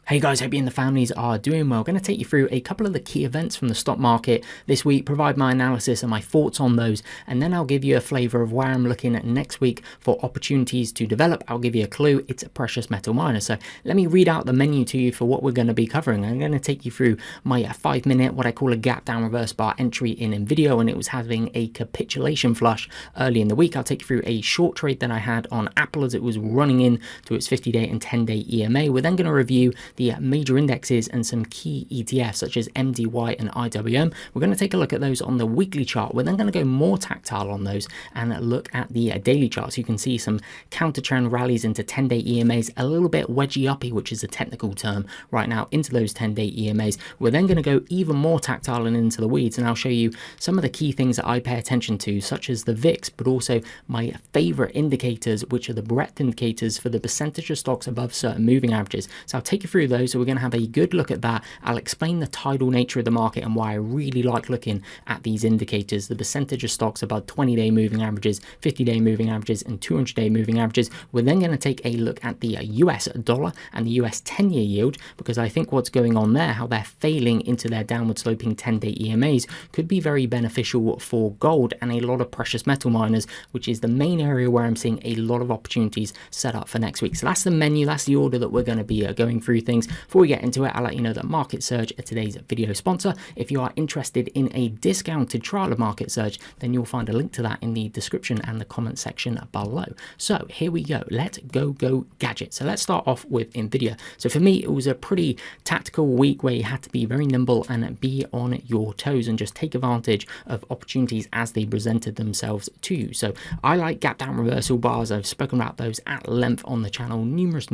Hey guys, hope you and the families are doing well. I'm going to take you through a couple of the key events from the stock market this week, provide my analysis and my thoughts on those, and then I'll give you a flavor of where I'm looking at next week for opportunities to develop. I'll give you a clue. It's a precious metal miner. So let me read out the menu to you for what we're going to be covering. I'm going to take you through my 5-minute, what I call a gap down reverse bar entry in Nvidia, and it was having a capitulation flush early in the week. I'll take you through a short trade that I had on Apple as it was running in to its 50-day and 10-day EMA. We're then going to review the major indexes and some key ETFs such as MDY and IWM. We're going to take a look at those on the weekly chart. We're then going to go more tactile on those and look at the daily charts. You can see some counter trend rallies into 10-day EMAs, a little bit wedgy uppy, which is a technical term right now, into those 10-day EMAs. We're then going to go even more tactile and into the weeds, and I'll show you some of the key things that I pay attention to, such as the VIX, but also my favorite indicators, which are the breadth indicators for the percentage of stocks above certain moving averages. So I'll take you through those. So we're going to have a good look at that. I'll explain the tidal nature of the market and why I really like looking at these indicators, the percentage of stocks above 20-day moving averages, 50-day moving averages, and 200-day moving averages. We're then going to take a look at the US dollar and the US 10-year yield, because I think what's going on there, how they're failing into their downward sloping 10-day EMAs, could be very beneficial for gold and a lot of precious metal miners, which is the main area where I'm seeing a lot of opportunities set up for next week. So that's the menu, that's the order that we're going to be going through things. Before we get into it, I'll let you know that Market Surge are today's video sponsor. If you are interested in a discounted trial of Market Surge, then you'll find a link to that in the description and the comment section below. So here we go. Let's go gadget. So let's start off with Nvidia. So for me, it was a pretty tactical week where you had to be very nimble and be on your toes and just take advantage of opportunities as they presented themselves to you. So I like gap down reversal bars. I've spoken about those at length on the channel numerous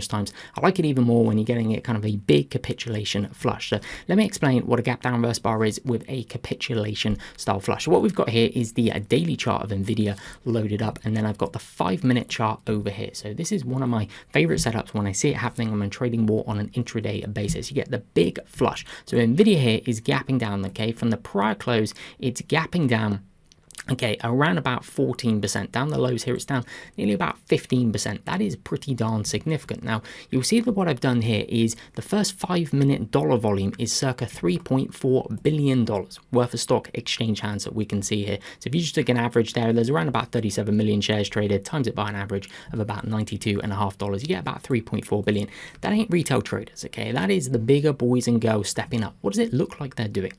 times. I like it even more when you're getting it kind of a big capitulation flush. So let me explain what a gap down reverse bar is with a capitulation style flush. So what we've got here is the daily chart of Nvidia loaded up, and then I've got the 5-minute chart over here. So this is one of my favorite setups when I see it happening on a trading war on an intraday basis. You get the big flush. So Nvidia here is gapping down, okay, from the prior close, it's gapping down, okay, around about 14%. Down the lows here, it's down nearly about 15%. That is pretty darn significant. Now, you'll see that what I've done here is the first 5-minute dollar volume is circa $3.4 billion worth of stock exchange hands that we can see here. So if you just took an average there's around about 37 million shares traded, times it by an average of about $92.50, you get about 3.4 billion. That ain't retail traders, okay? That is the bigger boys and girls stepping up. What does it look like they're doing?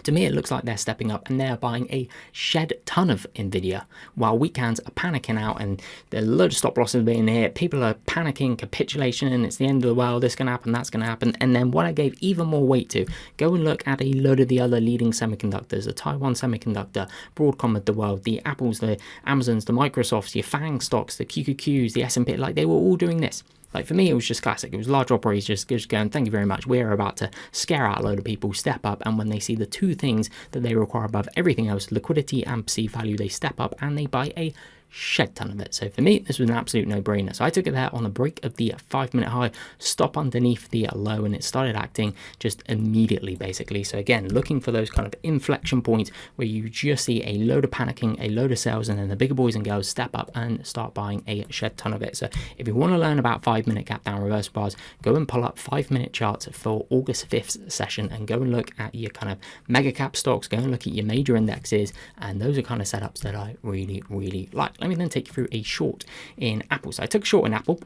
To me, it looks like they're stepping up and they're buying a shed ton of Nvidia, while weak hands are panicking out, and there's a load of stop losses being here. People are panicking, capitulation, and it's the end of the world. This can happen, that's going to happen. And then what I gave even more weight to, go and look at a load of the other leading semiconductors, the Taiwan Semiconductor, Broadcom of the world, the Apples, the Amazons, the Microsofts, your FANG stocks, the QQQs, the S&P, like they were all doing this. Like for me, it was just classic. It was large operators just going, thank you very much. We're about to scare out a load of people, step up. And when they see the two things that they require above everything else, liquidity and perceived value, they step up and they buy a shed ton of it. So for me, this was an absolute no-brainer. So I took it there on the break of the 5-minute high, stop underneath the low, and it started acting just immediately, basically. So again, looking for those kind of inflection points where you just see a load of panicking, a load of sales, and then the bigger boys and girls step up and start buying a shed ton of it. So if you want to learn about 5-minute gap down reverse bars, go and pull up 5-minute charts for August 5th session and go and look at your kind of mega cap stocks, go and look at your major indexes, and those are kind of setups that I really like. Let me then take you through a short in Apple. So I took a short in Apple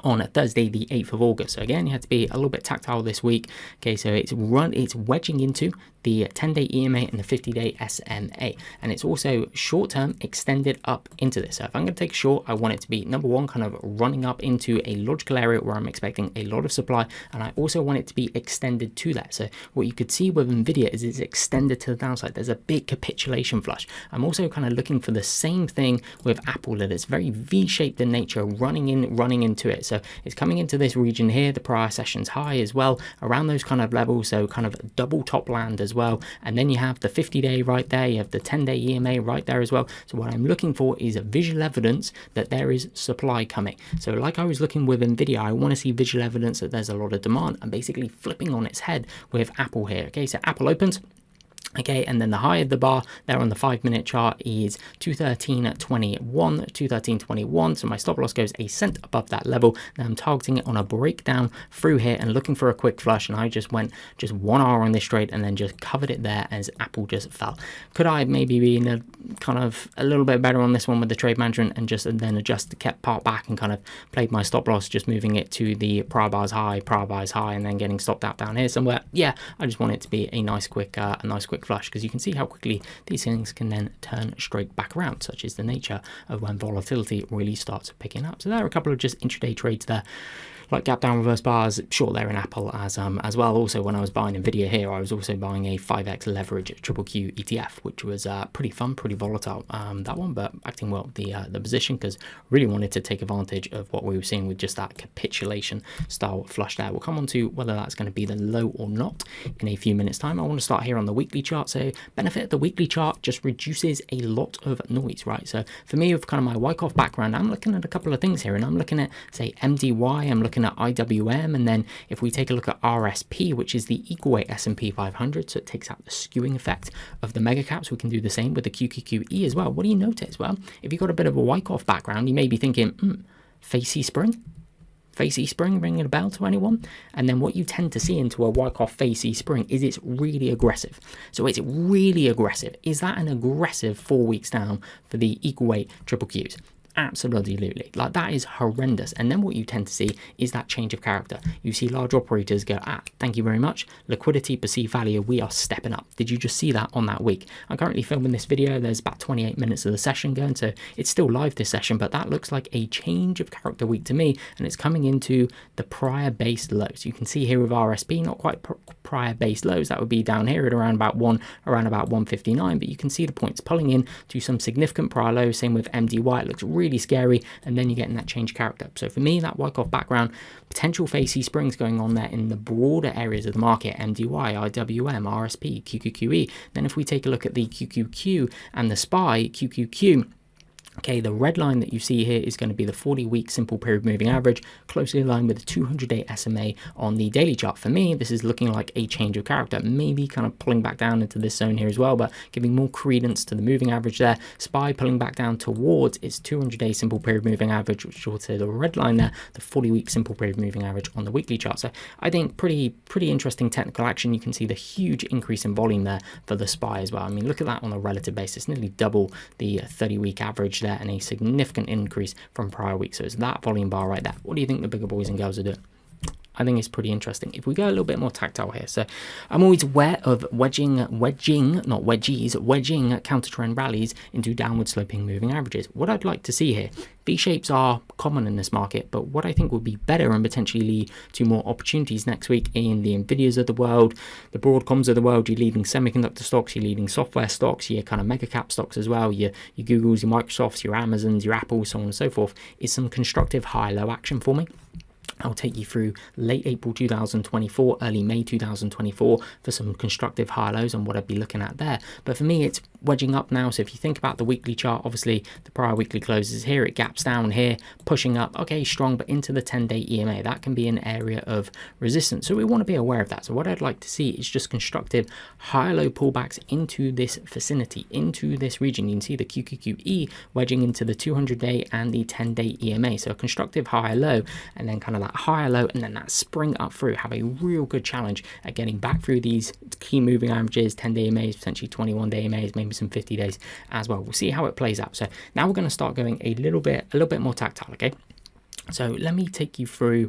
on Thursday the 8th of August. So again, you had to be a little bit tactile this week. Okay, so it's wedging into the 10-day EMA and the 50-day SMA, and it's also short-term extended up into this. So if I'm going to take a short, I want it to be number one, kind of running up into a logical area where I'm expecting a lot of supply, and I also want it to be extended to that. So what you could see with Nvidia is it's extended to the downside. There's a big capitulation flush. I'm also kind of looking for the same thing with Apple, that it's very V-shaped in nature, running into it. So it's coming into this region here, the prior session's high as well, around those kind of levels, so kind of double top land as well. And then you have the 50-day right there, you have the 10-day EMA right there as well. So what I'm looking for is a visual evidence that there is supply coming. So like I was looking with Nvidia, I want to see visual evidence that there's a lot of demand. I'm basically flipping on its head with Apple here. Okay, so Apple opens Okay, and then the high of the bar there on the 5-minute chart is 213.21, 213.21. So my stop loss goes a cent above that level. Now I'm targeting it on a breakdown through here and looking for a quick flush. And I just went just 1 hour on this trade and then just covered it there as Apple just fell. Could I maybe be in a kind of a little bit better on this one with the trade management and just then kept part back and kind of played my stop loss, just moving it to the prior bars high, and then getting stopped out down here somewhere? Yeah, I just want it to be a nice quick flush, because you can see how quickly these things can then turn straight back around. Such is the nature of when volatility really starts picking up. So there are a couple of just intraday trades there, like gap down reverse bars, short there in Apple as well. Also, when I was buying Nvidia here, I was also buying a 5x leverage QQQ ETF, which was pretty fun, pretty volatile, that one, but acting well the position, because really wanted to take advantage of what we were seeing with just that capitulation style flush there. We'll come on to whether that's going to be the low or not in a few minutes time. I want to start here on the weekly chart. So benefit of the weekly chart just reduces a lot of noise, right? So for me, with kind of my Wyckoff background, I'm looking at a couple of things here, and I'm looking at, say, MDY, I'm looking at IWM, and then if we take a look at RSP, which is the equal weight S&P 500, so it takes out the skewing effect of the mega caps, we can do the same with the QQQE as well. What do you notice? Well, if you've got a bit of a Wyckoff background, you may be thinking, Facey Spring? Facey Spring ringing a bell to anyone? And then what you tend to see into a Wyckoff Facey Spring is it's really aggressive. So it's really aggressive. Is that an aggressive 4 weeks down for the equal weight triple Qs? Absolutely. Like, that is horrendous. And then what you tend to see is that change of character. You see large operators go, thank you very much. Liquidity, perceived value, we are stepping up. Did you just see that on that week? I'm currently filming this video. There's about 28 minutes of the session going, so it's still live this session, but that looks like a change of character week to me, and it's coming into the prior base lows. You can see here with RSP, not quite prior base lows. That would be down here at around about 159, but you can see the points pulling in to some significant prior lows. Same with MDY. It looks really scary, and then you're getting that change character. So for me, that Wyckoff background, potential Facey Springs going on there in the broader areas of the market, MDY, IWM, RSP, QQQE. Then if we take a look at the QQQ and the SPY, QQQ, okay, the red line that you see here is going to be the 40-week simple period moving average, closely aligned with the 200-day SMA on the daily chart. For me, this is looking like a change of character, maybe kind of pulling back down into this zone here as well, but giving more credence to the moving average there. SPY pulling back down towards its 200-day simple period moving average, which is also the red line there, the 40-week simple period moving average on the weekly chart. So I think pretty interesting technical action. You can see the huge increase in volume there for the SPY as well. I mean, look at that on a relative basis, nearly double the 30-week average there, and a significant increase from prior weeks. So it's that volume bar right there. What do you think the bigger boys and girls are doing? I think it's pretty interesting. If we go a little bit more tactile here, so I'm always aware of wedging counter trend rallies into downward sloping moving averages. What I'd like to see here, V-shapes are common in this market, but what I think would be better and potentially lead to more opportunities next week in the Nvidias of the world, the Broadcoms of the world, your leading semiconductor stocks, your leading software stocks, your kind of mega cap stocks as well, your Googles, your Microsofts, your Amazons, your Apples, so on and so forth, is some constructive high-low action for me. I'll take you through late April 2024, early May 2024 for some constructive high lows and what I'd be looking at there. But for me, it's wedging up now. So if you think about the weekly chart, obviously the prior weekly closes here, it gaps down here, pushing up, okay, strong, but into the 10-day EMA. That can be an area of resistance. So we want to be aware of that. So what I'd like to see is just constructive high-low pullbacks into this vicinity, into this region. You can see the QQQE wedging into the 200-day and the 10-day EMA. So a constructive high-low, and then kind of that higher low, and then that spring up through, have a real good challenge at getting back through these key moving averages, 10-day EMAs, potentially 21-day EMAs, maybe some 50 days as well. We'll see how it plays out. So now we're going to start going a little bit more tactile, okay? So let me take you through.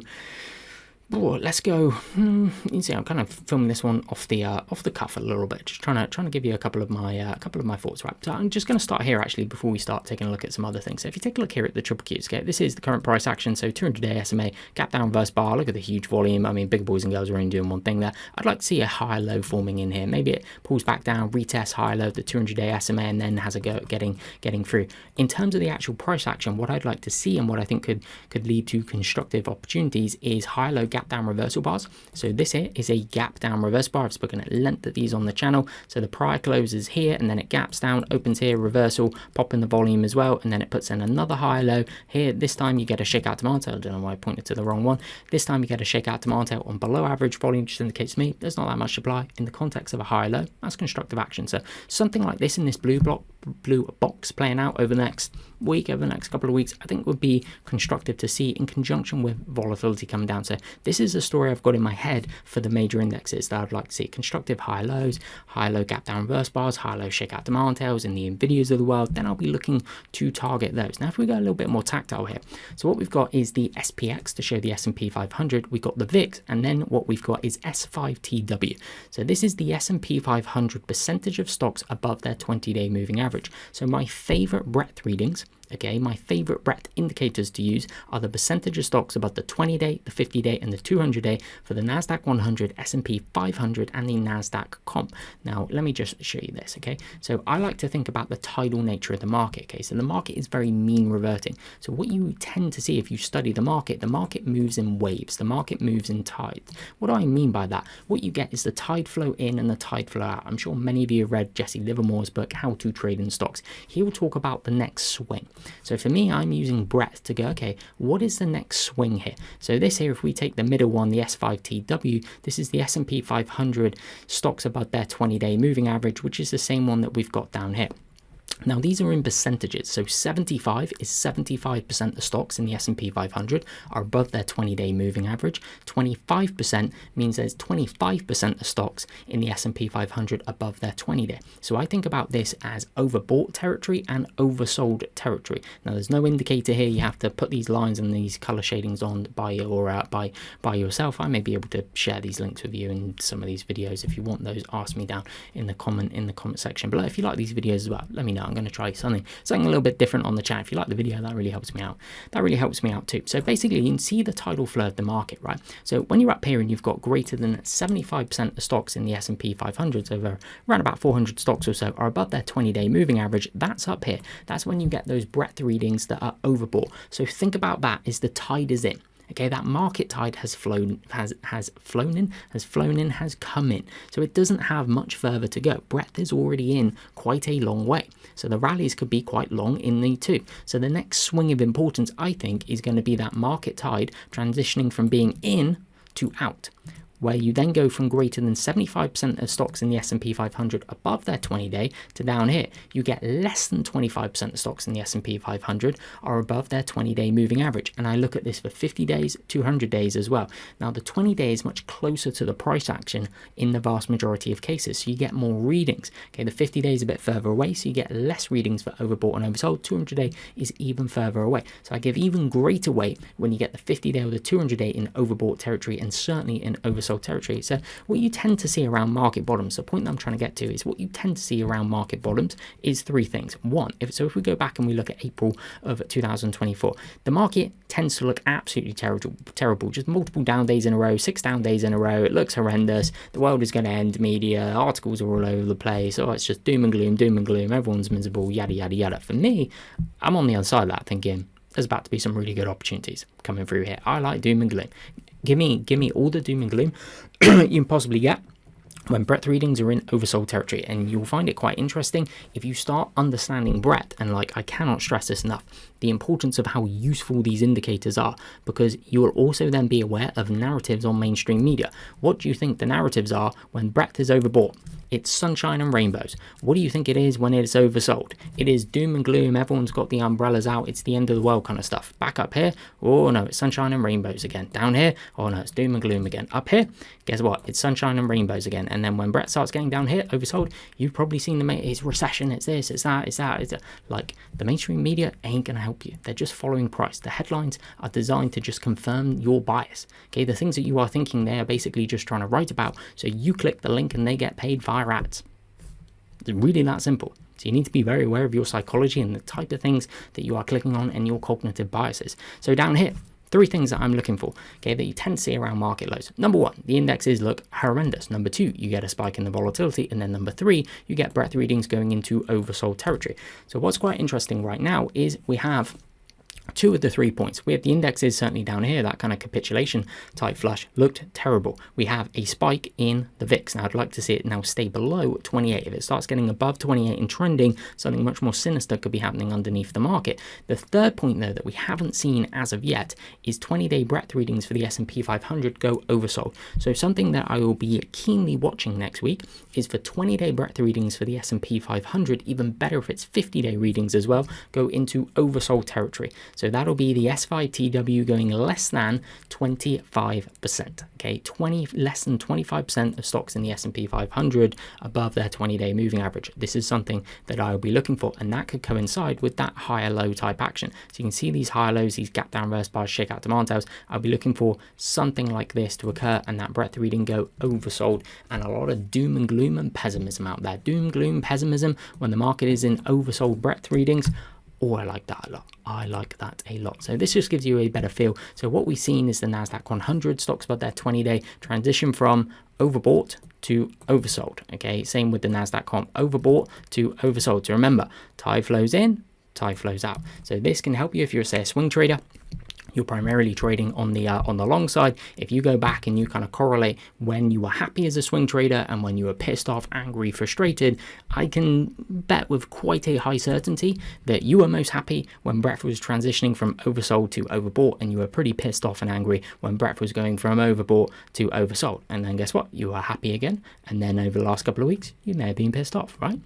Let's go. You see, I'm kind of filming this one off the cuff a little bit, just trying to give you a couple of my thoughts, right? So I'm just going to start here actually before we start taking a look at some other things. So if you take a look here at the triple Qs, okay, this is the current price action. So 200-day SMA, gap down reverse bar. Look at the huge volume. I mean, big boys and girls are only doing one thing there. I'd like to see a high low forming in here. Maybe it pulls back down, retests high low, the 200-day SMA, and then has a go at getting through. In terms of the actual price action, what I'd like to see and what I think could lead to constructive opportunities is high low gap down reversal bars. So this here is a gap down reversal bar. I've spoken at length of these on the channel. So the prior close is here, and then it gaps down, opens here, reversal, pop in the volume as well, and then it puts in another higher low here. This time you get a shakeout to Martel. I don't know why I pointed to the wrong one. This time you get a shakeout to Martel on below average volume, which indicates to me there's not that much supply. In the context of a higher low, that's constructive action. So something like this in this blue box playing out over the next week, over the next couple of weeks, I think would be constructive to see in conjunction with volatility coming down. So this is a story I've got in my head for the major indexes that I'd like to see: constructive higher lows, higher low gap down reverse bars, higher low shakeout to Martels in the Nvidias of the world. Then I'll be looking to target those. Now if we go a little bit more tactile here, so what we've got is the SPX to show the S&P 500, we've got the VIX, and then what we've got is S5TW. So this is the S&P 500 percentage of stocks above their 20-day moving average. So my favorite breadth readings, okay, my favorite breadth indicators to use are the percentage of stocks above the 20-day, the 50-day, and the 200-day for the NASDAQ 100, S&P 500, and the NASDAQ comp. Now, let me just show you this, okay? So I like to think about the tidal nature of the market, okay? So the market is very mean reverting. So what you tend to see if you study the market moves in waves. The market moves in tides. What do I mean by that? What you get is the tide flow in and the tide flow out. I'm sure many of you have read Jesse Livermore's book, How to Trade in Stocks. He will talk about the next swing. So for me, I'm using breadth to go, okay, what is the next swing here? So this here, if we take the middle one, the S5TW, this is the S&P 500 stocks above their 20-day moving average, which is the same one that we've got down here. Now these are in percentages, so 75 is 75% of stocks in the S&P 500 are above their 20-day moving average. 25% means there's 25% of stocks in the S&P 500 above their 20-day. So I think about this as overbought territory and oversold territory. Now there's no indicator here. You have to put these lines and these color shadings on by yourself. I may be able to share these links with you in some of these videos. If you want those, ask me down in the comment section below. If you like these videos as well, let me know. I'm going to try something a little bit different on the chat. If you like the video, that really helps me out. That really helps me out too. So basically, you can see the tidal flow of the market, right? So when you're up here and you've got greater than 75% of stocks in the S&P 500, so around about 400 stocks or so are above their 20-day moving average, that's up here. That's when you get those breadth readings that are overbought. So think about that as the tide is in. Okay, that market tide has flown in, has come in. So it doesn't have much further to go. Breadth is already in quite a long way. So the rallies could be quite long in the too. So the next swing of importance, I think, is going to be that market tide transitioning from being in to out, where you then go from greater than 75% of stocks in the S&P 500 above their 20-day to down here. You get less than 25% of stocks in the S&P 500 are above their 20-day moving average. And I look at this for 50 days, 200 days as well. Now, the 20-day is much closer to the price action in the vast majority of cases, so you get more readings. Okay, the 50 days is a bit further away, so you get less readings for overbought and oversold. 200-day is even further away. So I give even greater weight when you get the 50-day or the 200-day in overbought territory, and certainly in oversold territory. So what you tend to see around market bottoms, the point that I'm trying to get to is what you tend to see around market bottoms is three things. One, if we go back and we look at April of 2024, the market tends to look absolutely terrible, just multiple down days in a row, 6 down days in a row. It looks horrendous. The world is going to end. Media articles are all over the place. Oh, it's just doom and gloom. Everyone's miserable, yada yada yada. For me, I'm on the other side of that, thinking there's about to be some really good opportunities coming through here. I like doom and gloom. Give me all the doom and gloom you can possibly get when breadth readings are in oversold territory, and you'll find it quite interesting if you start understanding breadth. And I cannot stress this enough, the importance of how useful these indicators are, because you will also then be aware of narratives on mainstream media. What do you think the narratives are when breadth is overbought? It's sunshine and rainbows. What do you think it is when it is oversold? It is doom and gloom. Everyone's got the umbrellas out. It's the end of the world kind of stuff. Back up here, oh no, it's sunshine and rainbows again. Down here, oh no, it's doom and gloom again. Up here, guess what? It's sunshine and rainbows again. And then when breadth starts getting down here, oversold, you've probably seen it's recession, it's this, it's that, it's that. Like, the mainstream media ain't gonna help you. They're just following price. The headlines are designed to just confirm your bias. Okay, the things that you are thinking they are basically just trying to write about, so you click the link and they get paid via ads. It's really that simple. So you need to be very aware of your psychology and the type of things that you are clicking on and your cognitive biases. So down here, 3 things that I'm looking for, okay, that you tend to see around market lows. Number 1, the indexes look horrendous. Number 2, you get a spike in the volatility. And then number 3, you get breadth readings going into oversold territory. So what's quite interesting right now is we have two of the 3 points. We have the indexes certainly down here, that kind of capitulation type flush looked terrible. We have a spike in the VIX. Now I'd like to see it now stay below 28. If it starts getting above 28 and trending, something much more sinister could be happening underneath the market. The third point though that we haven't seen as of yet is 20-day breadth readings for the S&P 500 go oversold. So something that I will be keenly watching next week is for 20-day breadth readings for the S&P 500, even better if it's 50-day readings as well, go into oversold territory. So that'll be the S5TW going less than 25%. Okay, less than 25% of stocks in the S&P 500 above their 20-day moving average. This is something that I will be looking for, and that could coincide with that higher low type action. So you can see these higher lows, these gap down reverse bars, shakeout demand tails. I'll be looking for something like this to occur and that breadth reading go oversold, and a lot of doom and gloom and pessimism out there. Doom, gloom, pessimism when the market is in oversold breadth readings. Oh, I like that a lot. I like that a lot. So this just gives you a better feel. So what we've seen is the NASDAQ 100 stocks above their 20-day transition from overbought to oversold. Okay, same with the NASDAQ comp, overbought to oversold. So remember, tide flows in, tide flows out. So this can help you if you're, say, a swing trader. You're primarily trading on the long side. If you go back and you kind of correlate when you were happy as a swing trader and when you were pissed off, angry, frustrated, I can bet with quite a high certainty that you were most happy when breadth was transitioning from oversold to overbought, and you were pretty pissed off and angry when breadth was going from overbought to oversold. And then guess what? You are happy again. And then over the last couple of weeks, you may have been pissed off, right?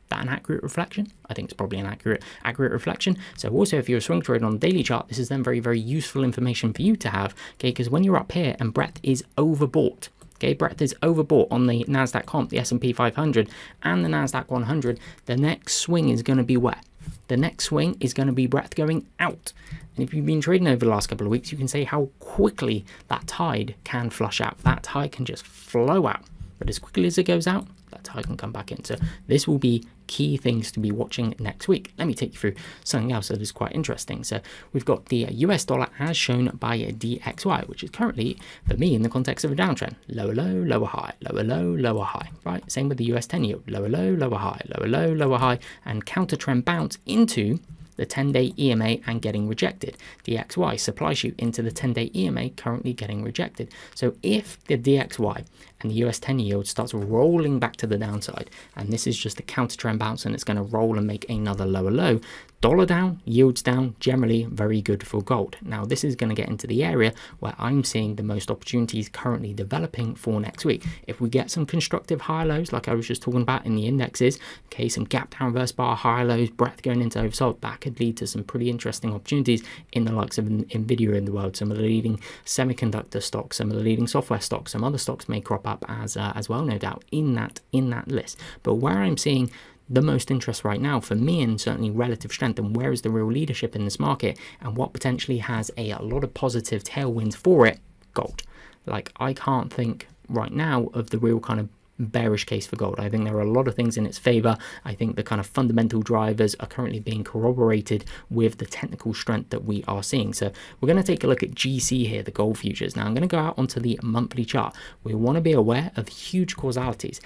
That an accurate reflection? I think it's probably an accurate reflection. So also, if you're a swing trader on the daily chart, this is then very, very useful information for you to have, okay? Because when you're up here and breadth is overbought, okay, breadth is overbought on the NASDAQ comp, the S&P 500 and the NASDAQ 100, the next swing is going to be where? The next swing is going to be breadth going out. And if you've been trading over the last couple of weeks, you can see how quickly that tide can flush out. That tide can just flow out. But as quickly as it goes out, that tide can come back in. So this will be key things to be watching next week. Let me take you through something else that is quite interesting. So we've got the US dollar as shown by DXY, which is currently, for me, in the context of a downtrend. Lower low, lower high, lower low, lower high, right? Same with the US 10 yield. Lower low, lower high, lower low, lower high, and counter trend bounce into the 10-day EMA and getting rejected. DXY supply shoot into the 10-day EMA, currently getting rejected. So if the DXY and the US 10 yield starts rolling back to the downside, and this is just a counter trend bounce and it's going to roll and make another lower low, dollar down, yields down, generally very good for gold. Now this is going to get into the area where I'm seeing the most opportunities currently developing for next week. If we get some constructive higher lows like I was just talking about in the indexes, okay, some gap down reverse bar higher lows, breadth going into oversold, that could lead to some pretty interesting opportunities in the likes of Nvidia in the world. Some of the leading semiconductor stocks, some of the leading software stocks, some other stocks may crop up as well, no doubt, in that list. But where I'm seeing the most interest right now for me, and certainly relative strength, and where is the real leadership in this market and what potentially has a lot of positive tailwinds for it, gold. Like, I can't think right now of the real kind of bearish case for gold. I think there are a lot of things in its favor. I think the kind of fundamental drivers are currently being corroborated with the technical strength that we are seeing. So we're going to take a look at GC here, the gold futures. Now I'm going to go out onto the monthly chart. We want to be aware of huge causalities.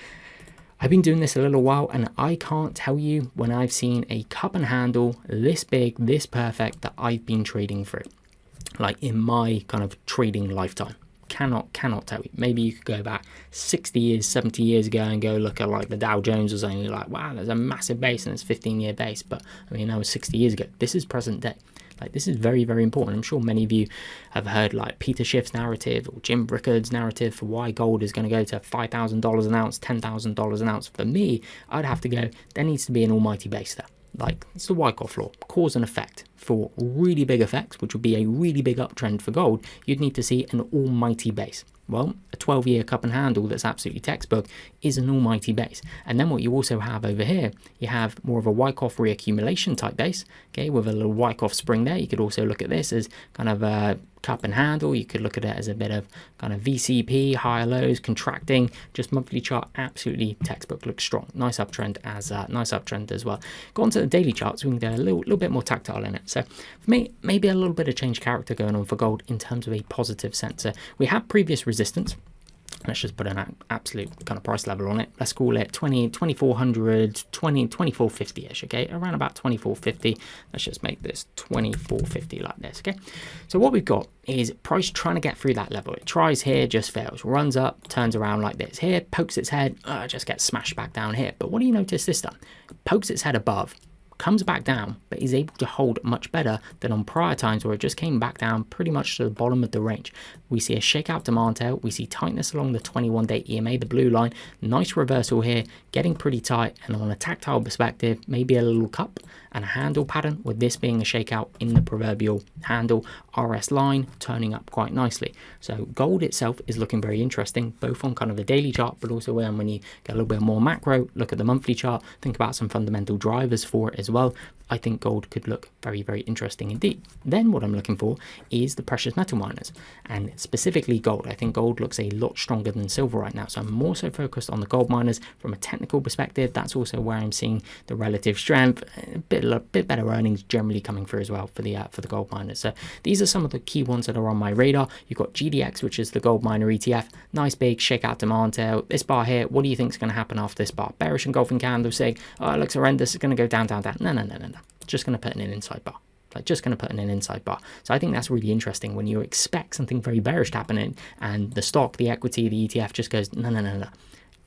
I've been doing this a little while, and I can't tell you when I've seen a cup and handle this big, this perfect, that I've been trading through, like in my kind of trading lifetime. Cannot tell you. Maybe you could go back 60 years, 70 years ago and go look at like the Dow Jones or something. You're like, wow, there's a massive base and it's 15-year base. But I mean, that was 60 years ago. This is present day. Like, this is very, very important. I'm sure many of you have heard like Peter Schiff's narrative or Jim Brickard's narrative for why gold is going to go to $5,000 an ounce, $10,000 an ounce. For me, I'd have to go, there needs to be an almighty base there. Like, it's the Wyckoff law, cause and effect. For really big effects, which would be a really big uptrend for gold, you'd need to see an almighty base. Well, a 12-year cup and handle that's absolutely textbook is an almighty base. And then what you also have over here, you have more of a Wyckoff reaccumulation type base, okay, with a little Wyckoff spring there. You could also look at this as kind of a cup and handle. You could look at it as a bit of kind of VCP, higher lows, contracting. Just monthly chart, absolutely textbook, looks strong. Nice uptrend as well. Go on to the daily charts, we can get a little bit more tactile in it. So for me, maybe a little bit of change character going on for gold in terms of a positive sense. So we have previous resistance. Let's just put an absolute kind of price level on it. Let's call it 2400, 2450-ish, okay? Around about 2450. Let's just make this 2450 like this, okay? So what we've got is price trying to get through that level. It tries here, just fails. Runs up, turns around like this. Here, pokes its head, just gets smashed back down here. But what do you notice this time? Pokes its head above, comes back down, but is able to hold much better than on prior times where it just came back down pretty much to the bottom of the range. We see a shakeout demand tail, we see tightness along the 21-day EMA, the blue line, nice reversal here, getting pretty tight, and on a tactile perspective, maybe a little cup and a handle pattern, with this being a shakeout in the proverbial handle RS line, turning up quite nicely. So gold itself is looking very interesting, both on kind of the daily chart, but also when you get a little bit more macro, look at the monthly chart, think about some fundamental drivers for it as well. I think gold could look very, very interesting indeed. Then what I'm looking for is the precious metal miners, and specifically gold. I think gold looks a lot stronger than silver right now, so I'm more so focused on the gold miners from a technical perspective. That's also where I'm seeing the relative strength, a bit better earnings generally coming through as well for the gold miners. So these are some of the key ones that are on my radar. You've got GDX, which is the gold miner ETF, nice big shakeout demand tail. This bar here, what do you think is going to happen after this bar? Bearish engulfing candle saying, oh, it looks horrendous, it's going to go down, down, down. No. Just going to put in an inside bar. Just going to put in an inside bar. So I think that's really interesting when you expect something very bearish to happen and the stock, the equity, the ETF just goes, no.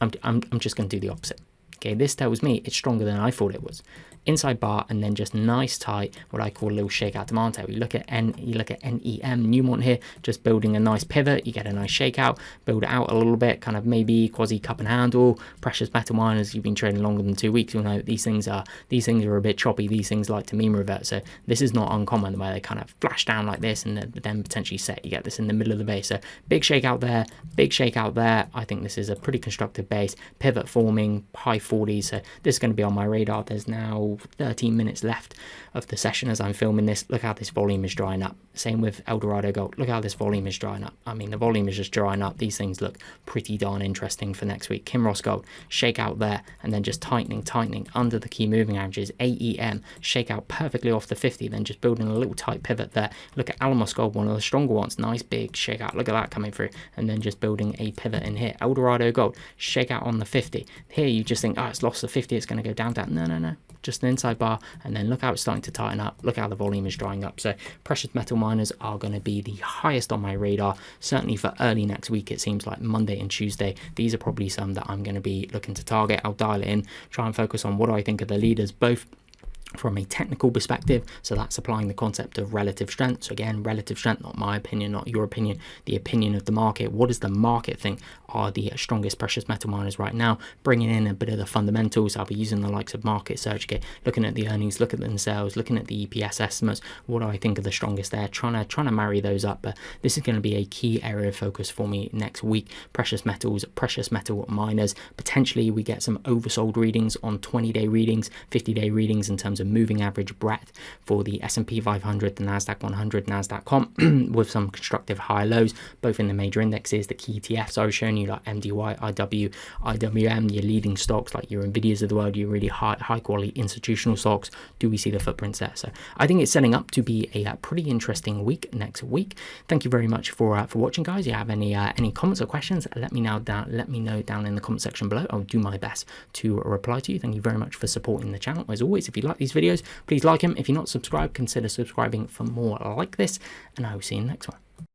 I'm just going to do the opposite. Okay, this tells me it's stronger than I thought it was. Inside bar and then just nice tight, what I call a little shakeout demand tail. You look at NEM, Newmont here, just building a nice pivot. You get a nice shakeout, build it out a little bit, kind of maybe quasi cup and handle. Precious metal miners, you've been trading longer than 2 weeks, you'll know these things are a bit choppy. These things like to mean revert. So this is not uncommon the way they kind of flash down like this and then potentially set. You get this in the middle of the base. So big shakeout there, big shakeout there. I think this is a pretty constructive base. Pivot forming, high 40s. So this is going to be on my radar. There's now 13 minutes left of the session as I'm filming this. Look how this volume is drying up. Same with Eldorado Gold. Look how this volume is drying up. I mean, the volume is just drying up. These things look pretty darn interesting for next week. Kinross Gold, shake out there, and then just tightening under the key moving averages. AEM, shake out perfectly off the 50, then just building a little tight pivot there. Look at Alamos Gold, one of the stronger ones. Nice big shake out. Look at that coming through, and then just building a pivot in here. Eldorado Gold, shake out on the 50. Here you just think, oh, it's lost the 50, it's going to go down. No. Just an inside bar, and then look how it's starting to tighten up. Look how the volume is drying up. So precious metal miners are going to be the highest on my radar, certainly for early next week. It seems like Monday and Tuesday, these are probably some that I'm going to be looking to target. I'll dial it in, try and focus on what I think are the leaders, both from a technical perspective, so that's applying the concept of relative strength. So again, relative strength, not my opinion, not your opinion, the opinion of the market. What does the market think are the strongest precious metal miners right now? Bringing in a bit of the fundamentals. I'll be using the likes of market search, looking at the earnings, looking at themselves, looking at the EPS estimates. What do I think are the strongest there? Trying to marry those up. But this is going to be a key area of focus for me next week. Precious metals, precious metal miners. Potentially we get some oversold readings on 20-day readings, 50-day readings in terms of moving average breadth for the S&P 500, the Nasdaq 100, Nasdaq Comp, with some constructive high lows, both in the major indexes. The key ETFs I was showing you, like MDY, IW, IWM, your leading stocks like your Nvidias of the world, your really high quality institutional stocks. Do we see the footprints there? So I think it's setting up to be a pretty interesting week next week. Thank you very much for watching, guys. If you have any comments or questions, let me know down in the comment section below. I'll do my best to reply to you. Thank you very much for supporting the channel. As always, if you like these videos, please like them. If you're not subscribed, consider subscribing for more like this, and I will see you in the next one.